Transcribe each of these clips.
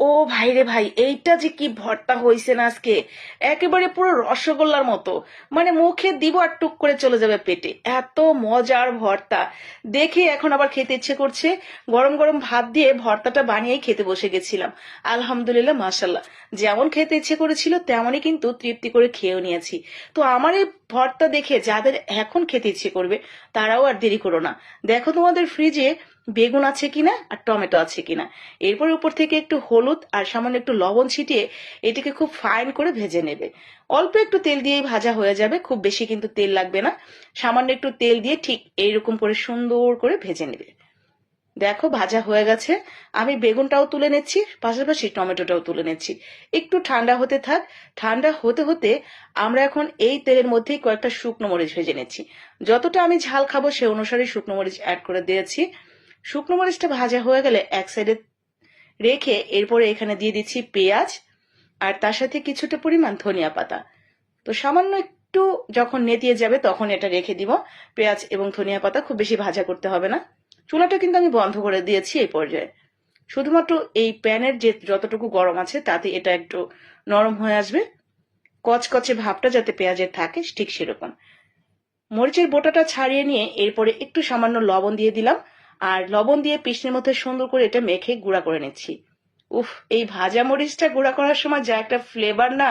ও ভাই রে ভাই, এইটা যে কি ভর্তা হয়েছে না আজকে, একেবারে পুরো রসগোল্লার মতো। মানে মুখে দিব আর টুক করে চলে যাবে পেটে, এত মজার ভর্তা। দেখে এখন আবার খেতে ইচ্ছে করছে। গরম গরম ভাত দিয়ে ভর্তাটা বানিয়েই খেতে বসে গেছিলাম। আলহামদুলিল্লাহ, মাশাল্লাহ, যেমন খেতে ইচ্ছে করেছিল তেমনই কিন্তু তৃপ্তি করে খেয়েও নিয়েছি। তো আমার এই ভর্তা দেখে যাদের এখন খেতে ইচ্ছে করবে তারাও আর দেরি করো না। দেখো তোমাদের ফ্রিজে বেগুন আছে কিনা আর টমেটো আছে কিনা। এরপর উপর থেকে একটু হলুদ আর সামান্য একটু লবণ ছিটিয়ে এটিকে খুব ফাইন করে ভেজে নেবে। অল্প একটু তেল দিয়েই ভাজা হয়ে যাবে, খুব বেশি কিন্তু তেল লাগবে না। সামান্য একটু তেল দিয়ে ঠিক এইরকম করে সুন্দর করে ভেজে নেবে। দেখো ভাজা হয়ে গেছে। আমি বেগুনটাও তুলে নিচ্ছি, পাশাপাশি টমেটোটাও তুলে নিচ্ছি। একটু ঠান্ডা হতে থাক। ঠান্ডা হতে হতে আমরা এখন এই তেলের মধ্যেই কয়েকটা শুকনো মরিচ ভেজে নিচ্ছি। যতটা আমি ঝাল খাবো সে অনুসারে শুকনো মরিচ অ্যাড করে দিয়েছি। শুকনো মরিচটা ভাজা হয়ে গেলে এক সাইডে রেখে এরপরে এখানে দিয়ে দিচ্ছি পেঁয়াজ, আর তার সাথে কিছুটা পরিমাণ ধনিয়া পাতা। তো সামান্য একটু যখন নেতিয়ে যাবে তখন এটা রেখে দিব। পেঁয়াজ এবং ধনিয়া পাতা খুব বেশি ভাজা করতে হবে না। চুলাটা কিন্তু আমি বন্ধ করে দিয়েছি এই পর্যায়ে। শুধুমাত্র এই প্যানের যে যতটুকু গরম আছে তাতে এটা একটু নরম হয়ে আসবে। কচকচে ভাবটা যাতে পেঁয়াজের থাকে ঠিক সেরকম। মরিচের বোটাটা ছাড়িয়ে নিয়ে এরপরে একটু সামান্য লবণ দিয়ে দিলাম, আর লবণ দিয়ে পিসনির মধ্যে সুন্দর করে এটা মেখে গুঁড়া করে নিচ্ছি। উফ, এই ভাজা মরিচটা গুঁড়া করার সময় যা একটা ফ্লেভার না,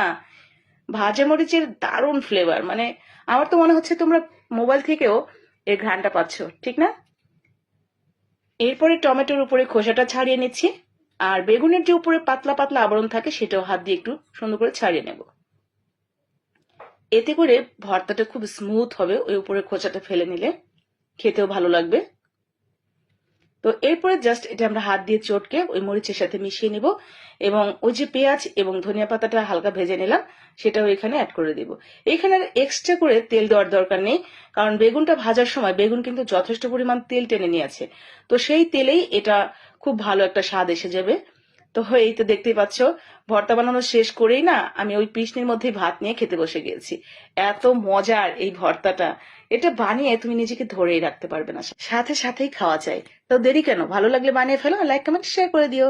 ভাজা মরিচের দারুণ ফ্লেভার। মানে আমার তো মনে হচ্ছে তোমরা মোবাইল থেকেও এর ঘ্রাণটা পাচ্ছ, ঠিক না? এরপরে টমেটোর উপরে খোসাটা ছাড়িয়ে নিচ্ছি, আর বেগুনের যে উপরে পাতলা পাতলা আবরণ থাকে সেটাও হাত দিয়ে একটু সুন্দর করে ছাড়িয়ে নেব। এতে করে ভর্তাটা খুব স্মুথ হবে, ওই উপরে খোসাটা ফেলে নিলে খেতেও ভালো লাগবে। তো এরপরে জাস্ট এটা আমরা হাত দিয়ে চটকে ওই মরিচের সাথে মিশিয়ে নিব, এবং ওই যে পেঁয়াজ এবং ধনিয়া পাতাটা হালকা ভেজে নিলাম সেটাও এখানে অ্যাড করে দিব। এখানে আর এক্সট্রা করে তেল দেওয়ার দরকার নেই, কারণ বেগুনটা ভাজার সময় বেগুন কিন্তু যথেষ্ট পরিমাণ তেল টেনে নিয়েছে। তো সেই তেলেই এটা খুব ভালো একটা স্বাদ এসে যাবে। তো এই তো দেখতেই পাচ্ছ, ভর্তা বানানো শেষ করেই না আমি ওই পিসনির মধ্যে ভাত নিয়ে খেতে বসে গিয়েছি। এত মজার এই ভর্তাটা, এটা বানিয়ে তুমি নিজেকে ধরেই রাখতে পারবে না, সাথে সাথেই খাওয়া যায়। তো দেরি কেন? ভালো লাগলে বানিয়ে ফেলো, লাইক কমেন্ট শেয়ার করে দিও।